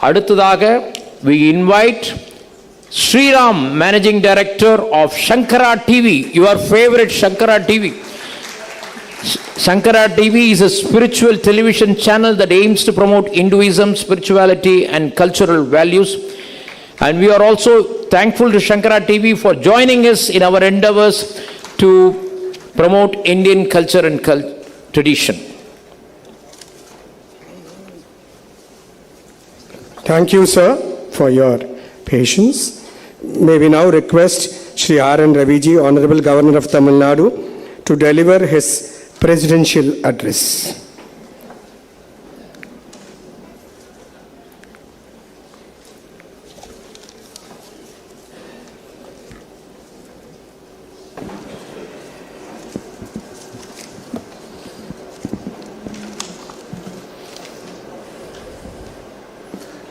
அடுத்ததாக we invite Sriram, Managing Director of Sankara TV, your favorite Sankara TV. Sankara TV is a spiritual television channel that aims to promote Hinduism, spirituality and cultural values. And we are also thankful to Sankara TV for joining us in our endeavors to promote Indian culture and tradition. Thank you, sir, for your patience. May we now request Shri R. N. Ravi ji, Honorable Governor of Tamil Nadu, to deliver his presidential address.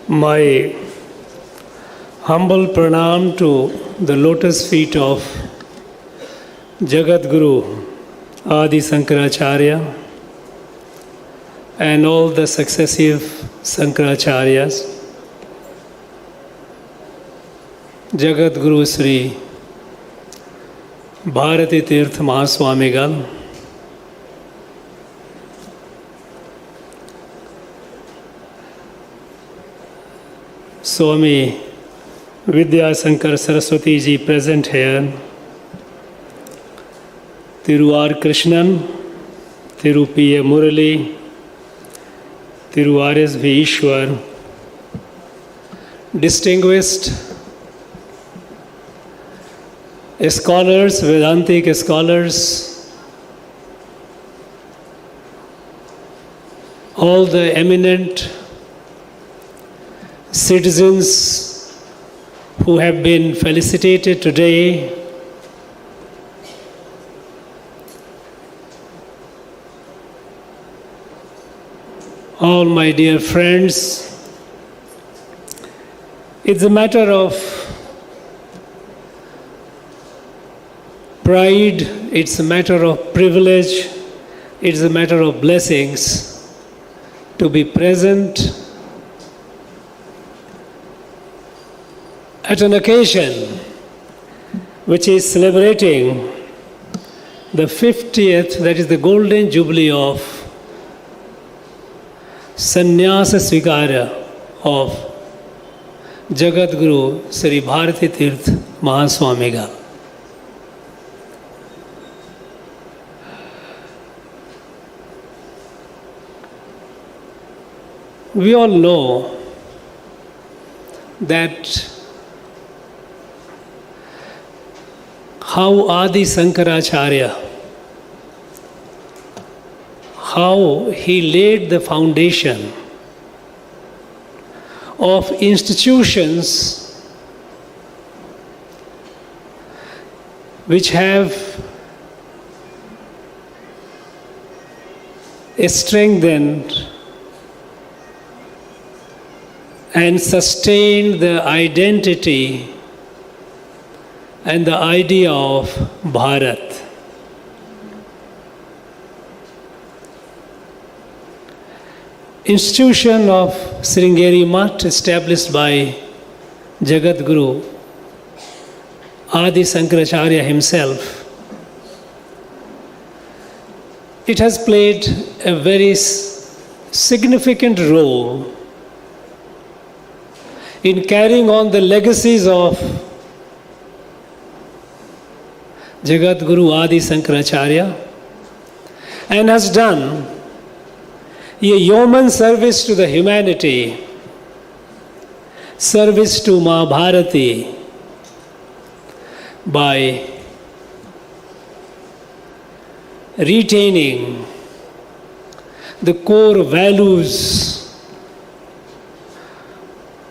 My humble pranam to the lotus feet of Jagat Guru Adi Sankaracharya and all the successive Sankaracharyas. Jagat Guru Sri Bharati Tirth Mahaswamigal, Swami Vidya Sankar Saraswati ji present here, Thiru R. Krishnan, Thiru P. A. Murali, Thiru R. S. V. Ishwar, distinguished scholars, Vedantic scholars, all the eminent citizens who have been felicitated today, all my dear friends, it's a matter of pride, it's a matter of privilege, it's a matter of blessings to be present at an occasion which is celebrating the 50th, that is the golden jubilee of Sannyasa Svikara of Jagat Guru Sri Bharati Tirth Mahaswamigal. We all know that how Adi Sankaracharya, how he laid the foundation of institutions which have strengthened and sustained the identity and the idea of Bharat. Institution of Sringeri Math, established by Jagat Guru Adi Sankaracharya himself, it has played a very significant role in carrying on the legacies of Jagat Guru Adi Sankaracharya, and has done a yeoman service to the humanity, service to Ma Bharati, by retaining the core values,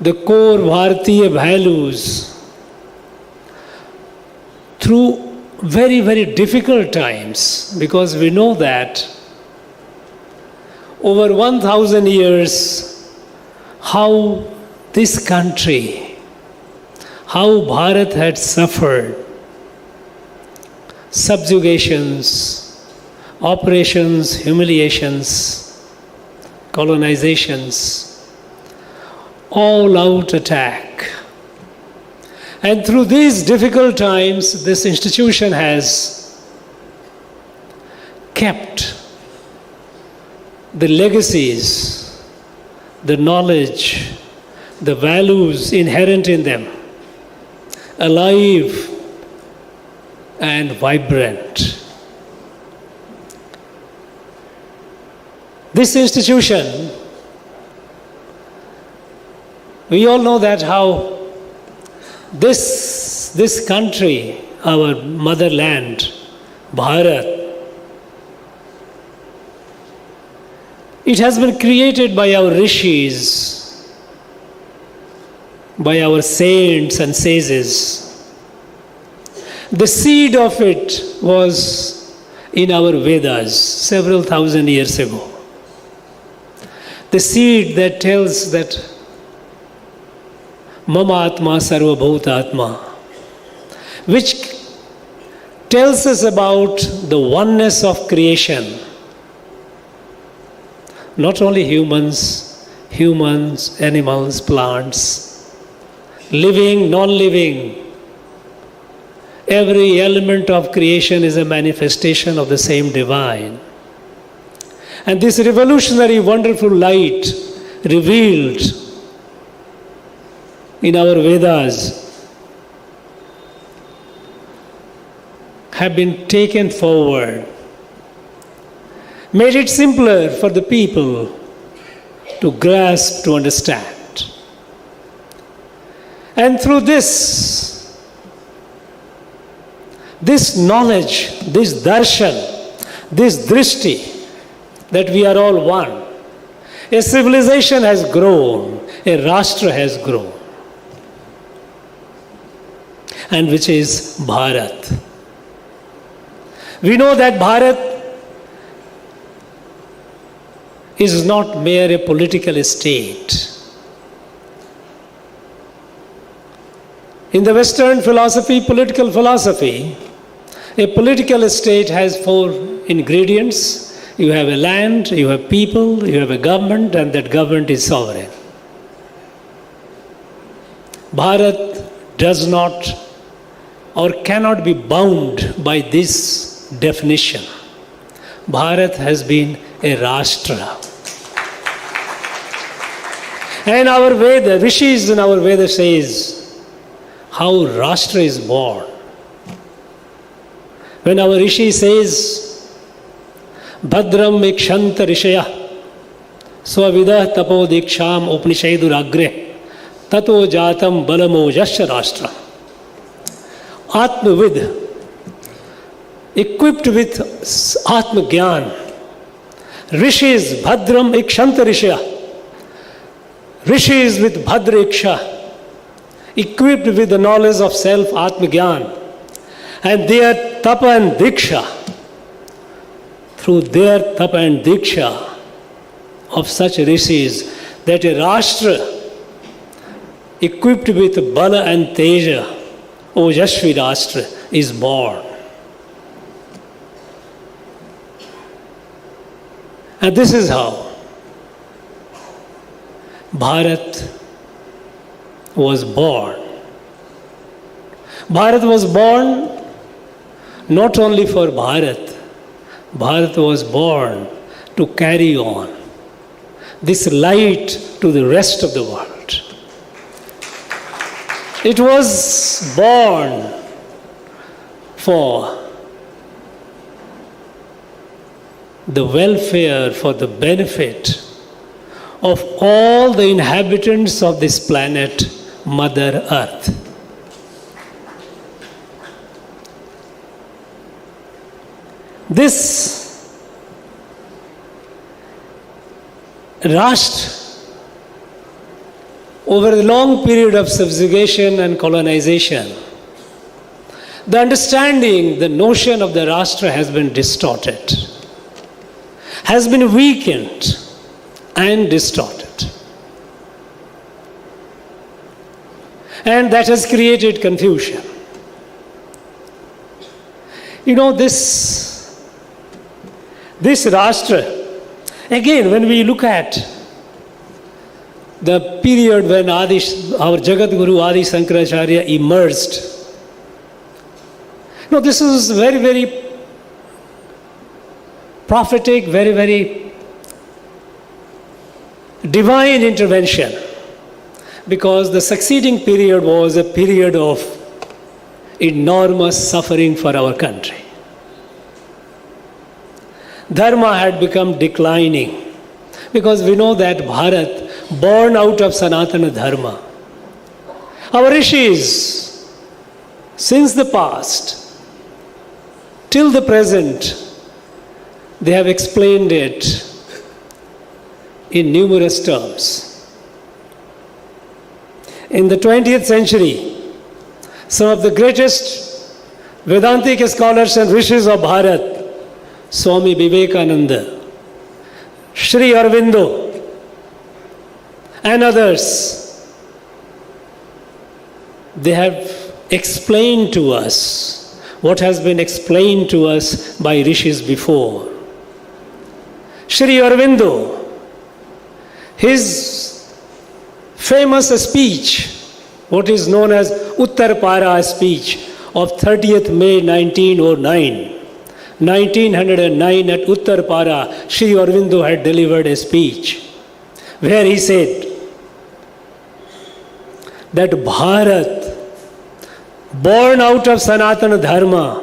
the core Bharatiya values through very, very difficult times, because we know that over 1,000 years, how this country, how Bharat had suffered subjugations, operations, humiliations, colonizations, all-out attack. And through these difficult times, this institution has kept the legacies, the knowledge, the values inherent in them alive and vibrant. This institution, we all know that how this country, our motherland, Bharat, it has been created by our rishis, by our saints and sages. The seed of it was in our Vedas several thousand years ago. The seed that tells that Mama Atma Sarva Bhutatma, which tells us about the oneness of creation. Not only humans, animals, plants, living, non-living. Every element of creation is a manifestation of the same divine. And this revolutionary, wonderful light revealed in our Vedas have been taken forward, made it simpler for the people to grasp, to understand. And through this knowledge, this darshan, this drishti, that we are all one, a civilization has grown, a rashtra has grown, and which is Bharat. We know that Bharat is not mere a political state. In the Western philosophy, political philosophy, a political state has 4 ingredients. You have a land, you have people, you have a government, and that government is sovereign. Bharat does not or cannot be bound by this definition. Bharat has been a rashtra. And our Veda, rishis in our Veda says how rashtra is born. When our rishi says, Bhadram ikshanta rishaya swavidah tapo diksham upnishaidur agre tato jatam balamojasya rashtra. Atmavid, equipped with Atma Gyan, rishis Bhadram ikshanta rishaya, rishis with Bhadra iksha, equipped with the knowledge of self, Atma Gyan, and their tapa and diksha, through their tapa and diksha of such rishis, that a rashtra equipped with bala and teja, Ojashvi rashtra, is born. And this is how Bharat was born. Bharat was born not only for Bharat, Bharat was born to carry on this light to the rest of the world. It was born for the welfare, for the benefit of all the inhabitants of this planet, Mother Earth. This Rashtra, over a long period of subjugation and colonization, the understanding, the notion of the Rashtra has been distorted, has been weakened and distorted. And that has created confusion. You know, this Rashtra, again, when we look at the period when our Jagat Guru Adi Shankaracharya emerged. No, this is very, very prophetic, very, very divine intervention, because the succeeding period was a period of enormous suffering for our country. Dharma had become declining, because we know that Bharat, born out of Sanatana Dharma, our rishis, since the past till the present, they have explained it in numerous terms. In the 20th century, some of the greatest Vedantic scholars and rishis of Bharat, Swami Vivekananda, Sri Aurobindo, and others, they have explained to us what has been explained to us by rishis before. Sri Aurobindo, his famous speech, what is known as Uttarpara speech of 30th May 1909, 1909 at Uttarpara, Sri Aurobindo had delivered a speech where he said that Bharat, born out of Sanatana Dharma,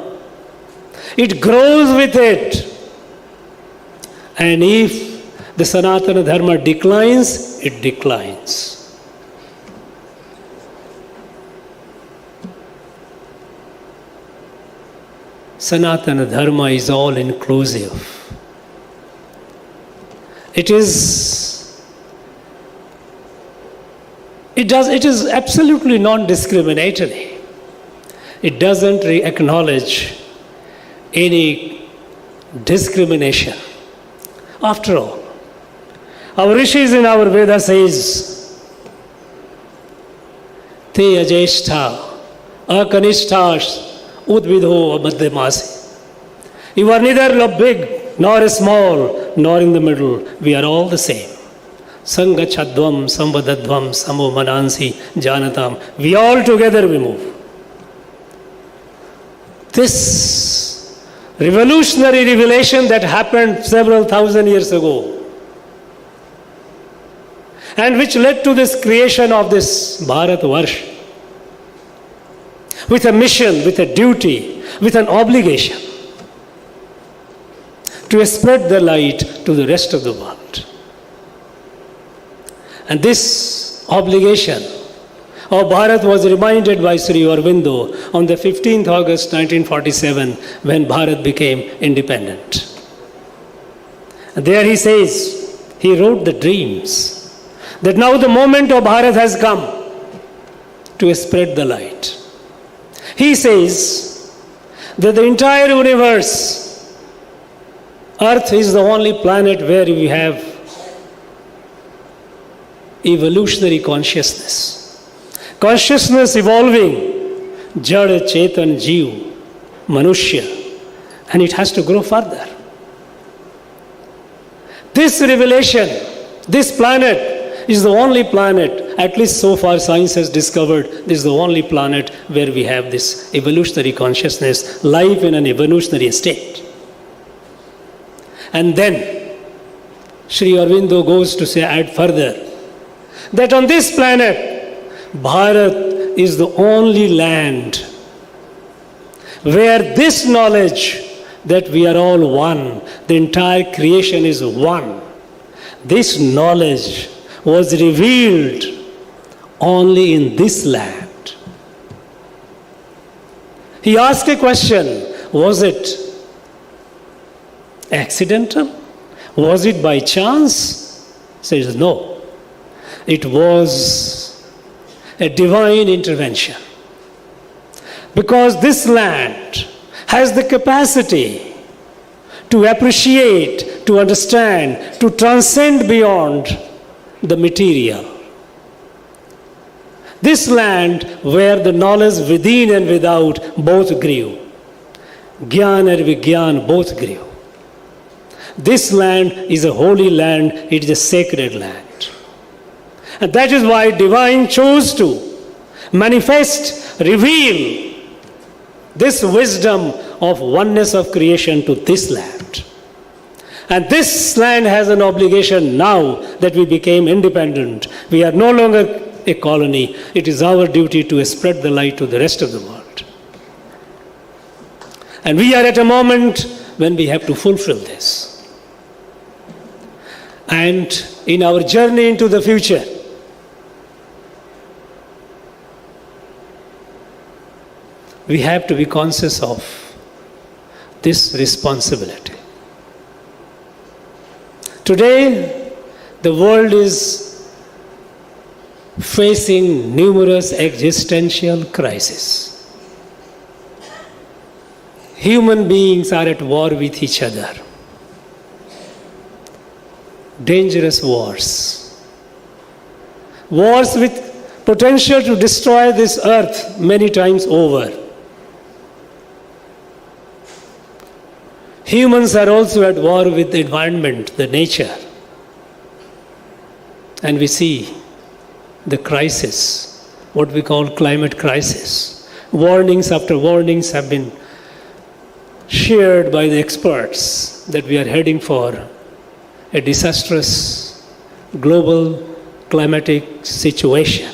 it grows with it. And if the Sanatana Dharma declines, it declines. Sanatana Dharma is all inclusive. It is absolutely non-discriminatory. It doesn't acknowledge any discrimination. After all, our rishis in our Veda says, Te ajeshta, akanishtash, udvidho madhyamasi. You are neither big nor small nor in the middle. We are all the same. Sangachadvam, sambadadvam, samo manansi, janatam. We all together we move. This revolutionary revelation that happened several thousand years ago, and which led to this creation of this Bharat Varsh, with a mission, with a duty, with an obligation to spread the light to the rest of the world. And this obligation of Bharat was reminded by Sri Aurobindo on the 15th August 1947 when Bharat became independent. And there he says, he wrote the dreams, that now the moment of Bharat has come to spread the light. He says that the entire universe, Earth is the only planet where we have evolutionary consciousness. Consciousness evolving, Jad, Chetan, Jeev, Manushya, and it has to grow further. This revelation, this planet is the only planet, at least so far science has discovered, this is the only planet where we have this evolutionary consciousness, life in an evolutionary state. And then Sri Aurobindo goes to say, add further, that on this planet, Bharat is the only land where this knowledge that we are all one, the entire creation is one, this knowledge was revealed only in this land. He asked a question, was it accidental? Was it by chance? He says, no. It was a divine intervention. Because this land has the capacity to appreciate, to understand, to transcend beyond the material. This land where the knowledge within and without both grew. Gyan and Vigyan both grew. This land is a holy land, it is a sacred land. And that is why divine chose to manifest, reveal this wisdom of oneness of creation to this land. And this land has an obligation now that we became independent. We are no longer a colony. It is our duty to spread the light to the rest of the world. And we are at a moment when we have to fulfill this. And in our journey into the future, we have to be conscious of this responsibility. Today, the world is facing numerous existential crises. Human beings are at war with each other. Dangerous wars. Wars with potential to destroy this earth many times over. Humans are also at war with the environment, the nature. And we see the crisis, what we call climate crisis. Warnings after warnings have been shared by the experts that we are heading for a disastrous global climatic situation.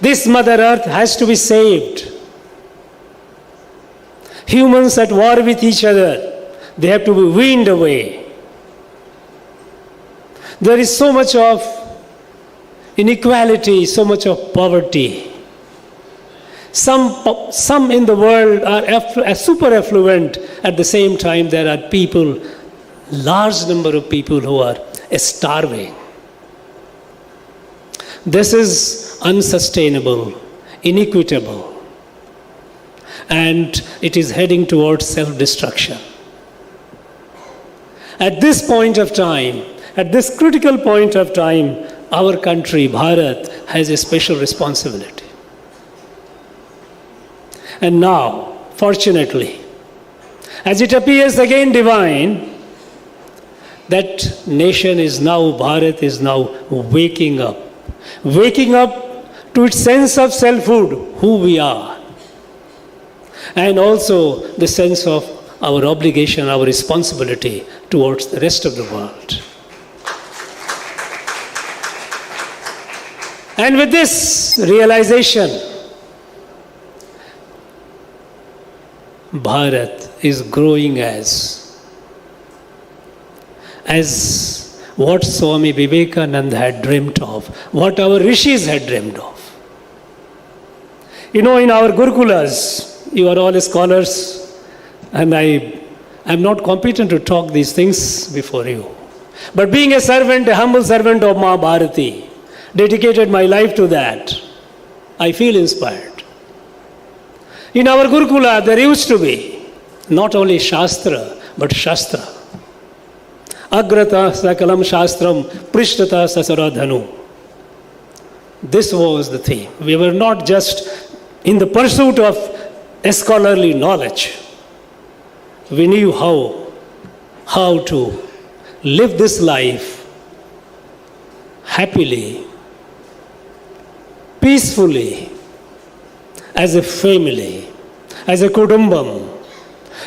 This Mother Earth has to be saved. Humans at war with each other, they have to be weaned away. There is so much of inequality, so much of poverty. Some in the world are super affluent. At the same time, there are people, large number of people who are starving. This is unsustainable, inequitable, and it is heading towards self-destruction. At this point of time, at this critical point of time, our country, Bharat, has a special responsibility. And now, fortunately, as it appears again divine, that nation is now, Bharat is now waking up to its sense of selfhood, who we are, and also the sense of our obligation, our responsibility towards the rest of the world. And with this realization, Bharat is growing as what Swami Vivekananda had dreamt of, what our rishis had dreamed of. You know, in our Gurukulas, you are all scholars, and I am not competent to talk these things before you. But being a servant, a humble servant of Ma Bharati, dedicated my life to that, I feel inspired. In our Gurukula, there used to be not only Shastra, but Shastra. Agrata sakalam shastram prishtata sasaradhanu. This was the theme. We were not just in the pursuit of scholarly knowledge. We knew how to live this life happily, peacefully, as a family, as a kudumbam.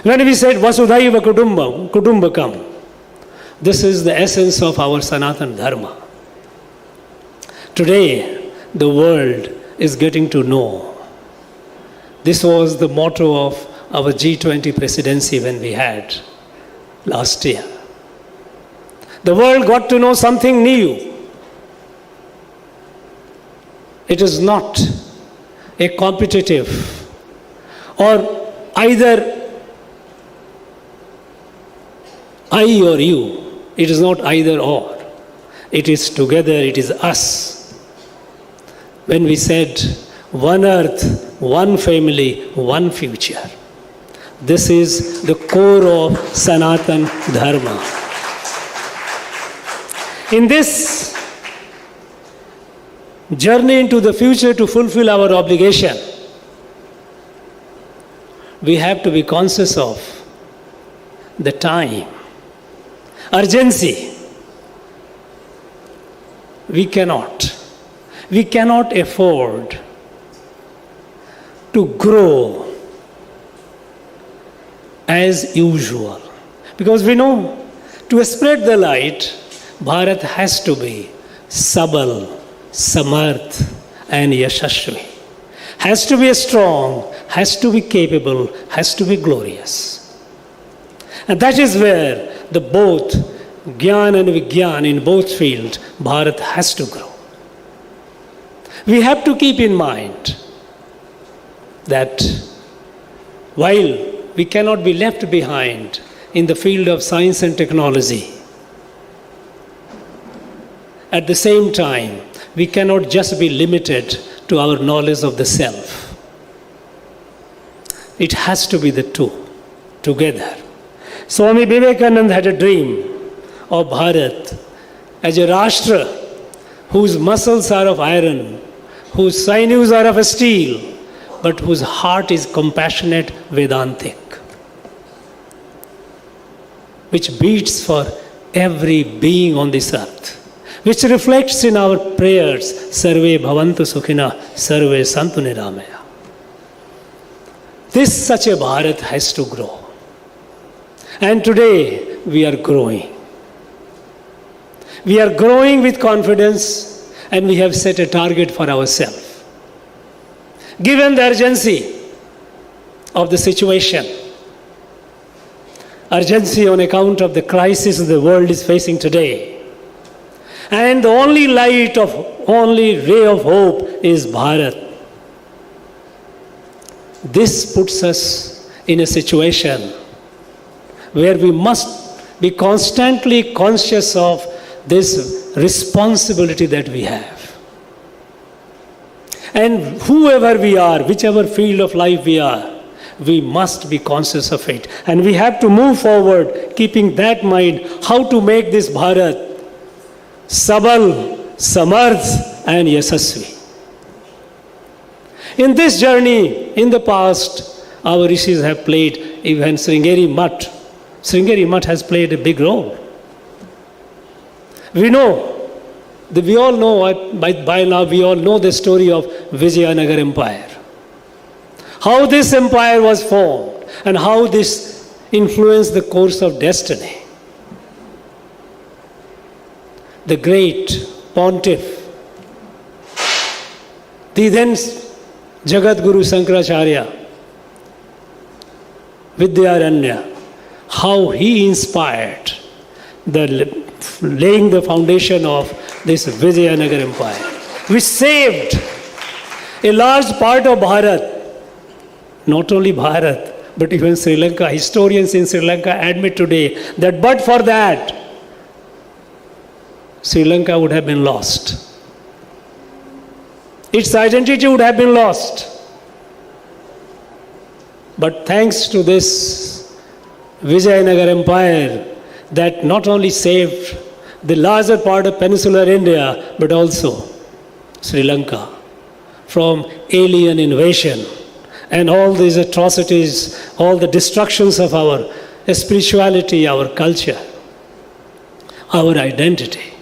When we said Vasudhaiva Kudumbakam, this is the essence of our Sanatana Dharma. Today, the world is getting to know. This was the motto of our G20 presidency when we had last year. The world got to know something new. It is not a competitive or either I or you. It is not either or. It is together, it is us. When we said one earth, one family, one future. This is the core of Sanatana Dharma. In this journey into the future to fulfill our obligation, we have to be conscious of the time, urgency. we cannot afford to grow as usual. Because we know, to spread the light, Bharat has to be Sabal, Samarth and Yashasvi. Has to be strong, has to be capable, has to be glorious. And that is where the both Gyan and Vigyan in both fields, Bharat has to grow. We have to keep in mind that while we cannot be left behind in the field of science and technology, at the same time, we cannot just be limited to our knowledge of the self. It has to be the two together. Swami Vivekananda had a dream of Bharat as a Rashtra whose muscles are of iron, whose sinews are of steel, but whose heart is compassionate, Vedantic, which beats for every being on this earth, which reflects in our prayers, Sarve Bhavantu Sukhina, Sarve Santu Niramaya. This such a Bharat has to grow. And today we are growing. We are growing with confidence, and we have set a target for ourselves. Given the urgency of the situation, urgency on account of the crisis the world is facing today, and the only ray of hope is Bharat. This puts us in a situation where we must be constantly conscious of this responsibility that we have. And whoever we are, whichever field of life we are, we must be conscious of it. And we have to move forward, keeping that mind, how to make this Bharat Sabal, Samarth and Yasasvi. In this journey, in the past, our rishis have played, even Sringeri Mutt has played a big role. We know, we all know, by now we all know the story of Vijayanagar Empire. How this empire was formed and how this influenced the course of destiny. The great pontiff, the then Jagat Guru Sankaracharya, Vidyaranya, how he inspired laying the foundation of this Vijayanagar Empire, which saved a large part of Bharat. Not only Bharat, but even Sri Lanka. Historians in Sri Lanka admit today that but for that, Sri Lanka would have been lost. Its identity would have been lost. But thanks to this Vijayanagar Empire that not only saved the larger part of peninsular India, but also Sri Lanka from alien invasion and all these atrocities, all the destructions of our spirituality, our culture, our identity.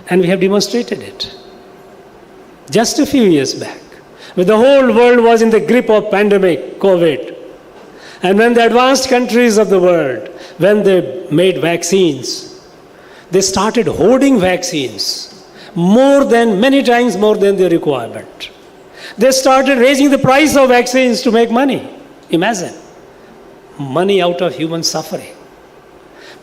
And we have demonstrated it. Just a few years back, when the whole world was in the grip of pandemic, COVID, and when the advanced countries of the world, when they made vaccines, they started hoarding vaccines many times more than their requirement. They started raising the price of vaccines to make money. Imagine, money out of human suffering.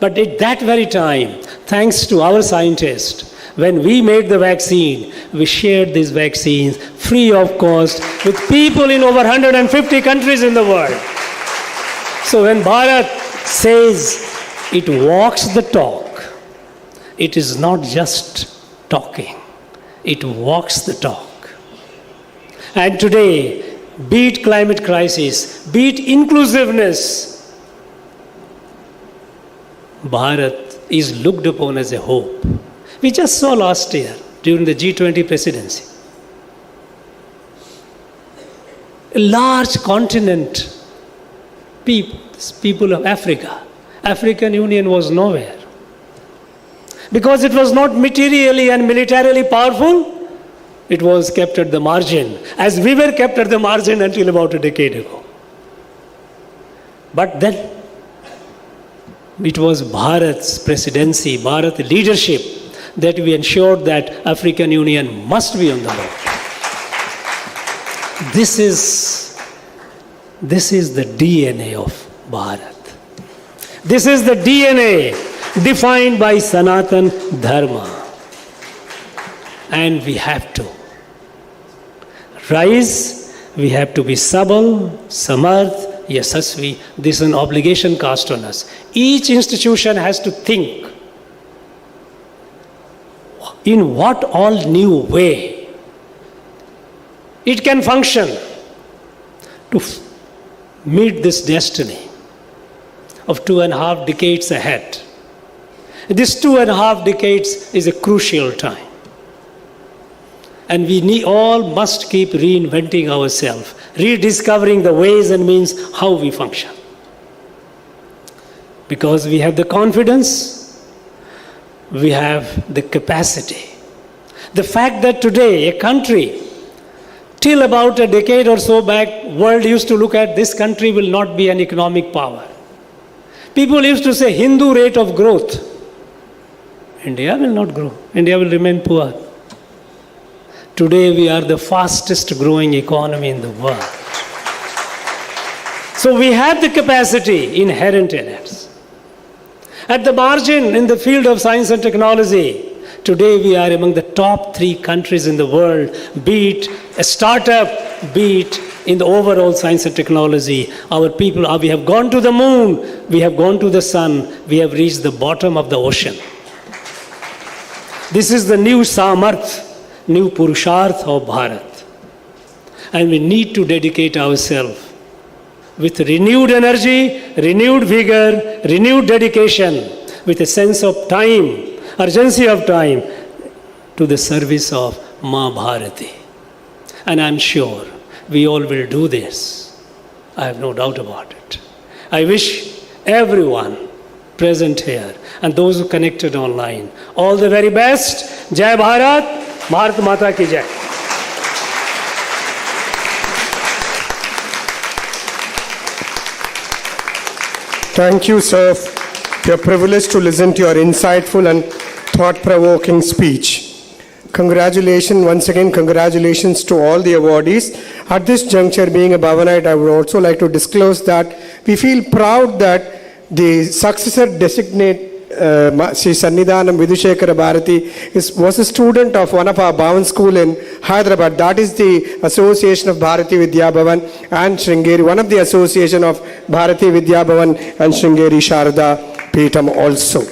But at that very time, thanks to our scientists, when we made the vaccine, we shared these vaccines free of cost with people in over 150 countries in the world. So when Bharat says it walks the talk, it is not just talking, it walks the talk. And today, be it climate crisis, be it inclusiveness, Bharat is looked upon as a hope. We just saw last year during the G20 presidency. A large continent, people of Africa. African Union was nowhere. Because it was not materially and militarily powerful, it was kept at the margin, as we were kept at the margin until about a decade ago. But then, it was Bharat's presidency, Bharat leadership, that we ensured that African Union must be on the board. This is the DNA of Bharat. This is the DNA defined by Sanatan Dharma. And we have to rise, we have to be sabal, samarth, yasasvi. This is an obligation cast on us. Each institution has to think in what all new way it can function to meet this destiny of 2.5 decades ahead. This 2.5 decades is a crucial time. And we all must keep reinventing ourselves, rediscovering the ways and means how we function. Because we have the confidence, we have the capacity. The fact that today a country, till about a decade or so back, world used to look at this country will not be an economic power. People used to say Hindu rate of growth. India will not grow. India will remain poor. Today we are the fastest growing economy in the world. So we have the capacity inherent in us. At the margin in the field of science and technology, today we are among the top 3 countries in the world, be it a startup, be it in the overall science and technology. Our people, we have gone to the moon, we have gone to the sun, we have reached the bottom of the ocean. This is the new Samarth, new Purusharth of Bharat. And we need to dedicate ourselves with renewed energy, renewed vigor, renewed dedication, with a sense of time, urgency of time, to the service of Ma Bharati. And I'm sure we all will do this. I have no doubt about it. I wish everyone present here and those who connected online all the very best. Jai Bharat, Bharat Mata ki Jai. Thank you, sir. We are privileged to listen to your insightful and thought-provoking speech. Congratulations, once again, congratulations to all the awardees. At this juncture, being a Bhavanite, I would also like to disclose that we feel proud that the successor designate Sri Sannidhanam Vidushekara Bharati was a student of one of our Bhavan school in Hyderabad. That is the Association of Bharati Vidya Bhavan and Sringeri, one of the association of Bharati Vidya Bhavan and Sringeri Sharada Peetham also.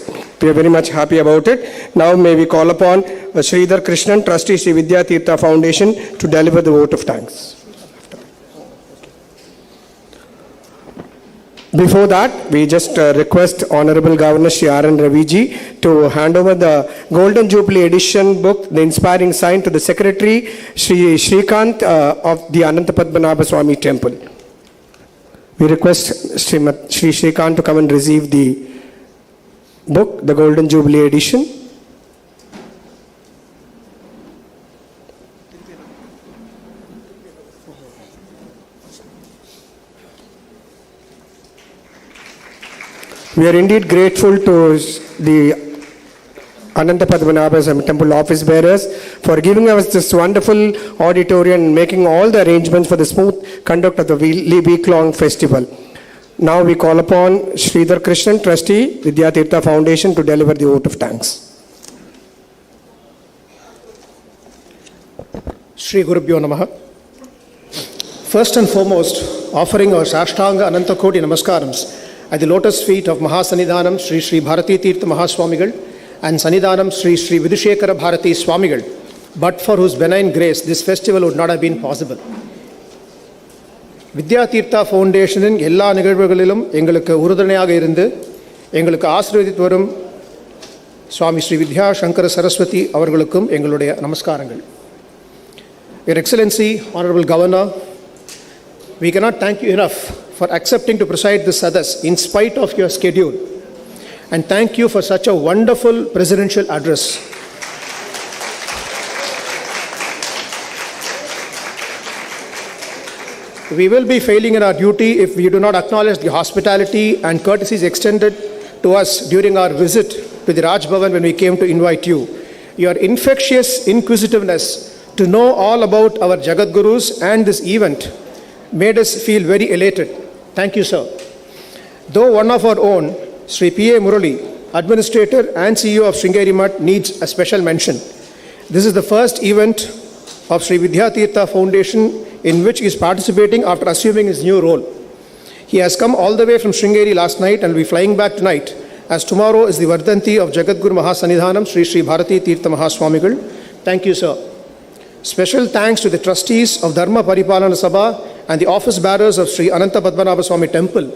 We are very much happy about it. Now may we call upon Sridhar Krishnan, Trustee Sri Vidya Tirtha Foundation, to deliver the vote of thanks. Before that, we just request Honorable Governor Shri R.N. Ravi to hand over the Golden Jubilee Edition book, The Inspiring Sign, to the Secretary, Shri Shrikant of the Anantapadmanabha Swami Temple. We request Shri Shrikant to come and receive the book, the Golden Jubilee Edition. We are indeed grateful to the Anantapadmanabha Temple office bearers for giving us this wonderful auditorium and making all the arrangements for the smooth conduct of the week-long festival. Now we call upon Sridhar Krishnan, Trustee, Vidya Tirtha Foundation, to deliver the vote of thanks. Shri Gurubhyo Namaha. First and foremost, offering our Sashtanga Anantakoti Namaskarams at the lotus feet of Mahasannidhanam Sri Sri Bharati Tirtha Mahaswamigal and Sannidhanam Sri Sri Vidushekara Bharati Swamigal, but for whose benign grace this festival would not have been possible. Vidya Tirtha Foundationin எல்லா நிகழ்வுகளிலும் எங்களுக்கு உறுதுணையாக இருந்து எங்களுக்கு ஆசீர்வதித்து வரும் சுவாமி ஸ்ரீ வித்யா சங்கர சரஸ்வதி அவர்களுக்கும் எங்களுடைய நமஸ்காரங்கள். Your Excellency, Honorable Governor, we cannot thank you enough for accepting to preside this Sadas in spite of your schedule and thank you for such a wonderful presidential address. We will be failing in our duty if we do not acknowledge the hospitality and courtesies extended to us during our visit to the Raj Bhavan when we came to invite you. Your infectious inquisitiveness to know all about our Jagat Gurus and this event made us feel very elated. Thank you, sir. Though one of our own, Sri P.A. Murali, Administrator and CEO of Sringeri Mutt, needs a special mention. This is the first event of Sri Vidyatirtha Foundation in which he is participating after assuming his new role. He has come all the way from Sringeri last night and will be flying back tonight, as tomorrow is the Vardhanti of Jagadguru Mahasanidhanam Sri Sri Bharati Tirtha Mahaswamigal. Thank you, sir. Special thanks to the trustees of Dharma Paripalana Sabha and the office bearers of Sri Ananta Padmanabha Swami Temple,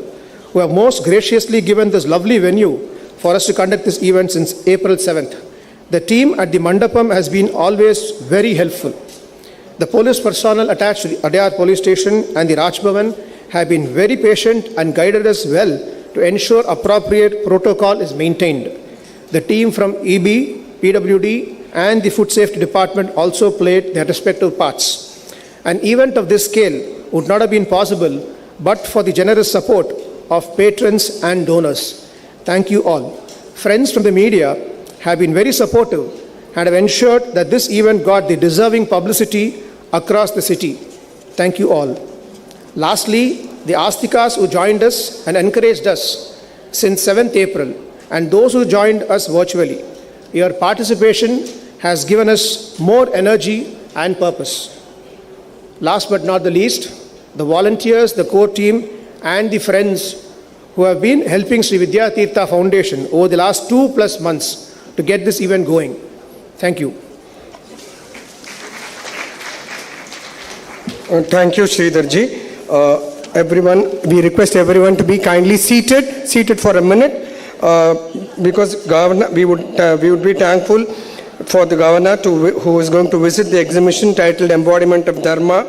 who have most graciously given this lovely venue for us to conduct this event since April 7th. The team at the Mandapam has been always very helpful. The police personnel attached to the Adyar police station and the Raj Bhavan have been very patient and guided us well to ensure appropriate protocol is maintained. The team from EB, PWD and the Food Safety Department also played their respective parts. An event of this scale would not have been possible but for the generous support of patrons and donors. Thank you all. Friends from the media have been very supportive and have ensured that this event got the deserving publicity across the city. Thank you all. Lastly, the Astikas who joined us and encouraged us since 7th April and those who joined us virtually. Your participation has given us more energy and purpose. Last but not the least, the volunteers, the core team and the friends who have been helping Sri Vidyatirtha Foundation over the last 2+ months to get this event going. Thank you. Thank you, Sridharji. Everyone, we request everyone to be kindly seated for a minute, because Governor, we would be thankful for the Governor who is going to visit the exhibition titled Embodiment of Dharma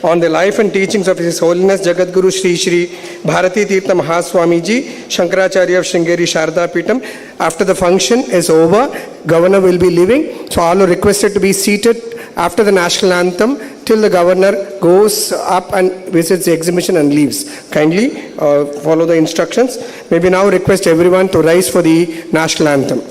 on the life and teachings of His Holiness Jagadguru Sri Sri Bharati Tirtha Mahaswamiji, Shankaracharya of Sringeri Sharda Peetham. After the function is over, Governor will be leaving. So all are requested to be seated after the national anthem till the Governor goes up and visits the exhibition and leaves. Kindly follow the instructions. May we now request everyone to rise for the national anthem.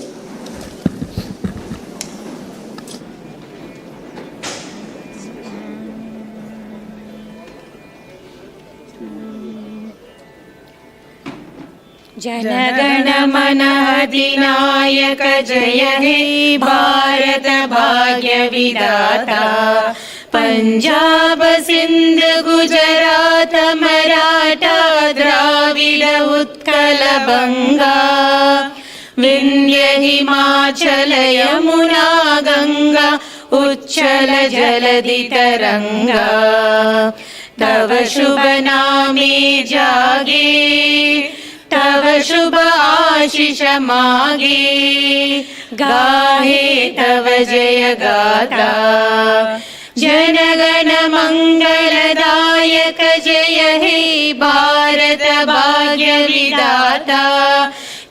जनगण मन अधिनायक जय हे भारत भाग्य विधाता पंजाब सिंध गुजरात मराठा द्राविड उत्कल बंगा विंध्य हिमाचल यमुना गंगा उच्चल जलधि तरंगा तव शुभ नामे जागे तव शुभ आशीष मागे गाहे तव जय गाथा जनगण मंगलदायक जय हे भारत भाग्य विधाता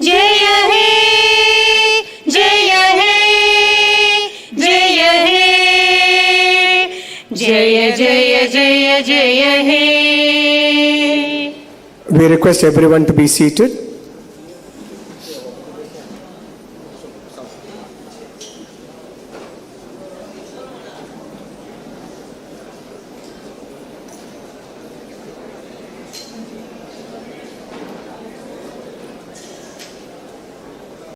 जय हे जय हे जय हे जय जय जय जय हे. We request everyone to be seated.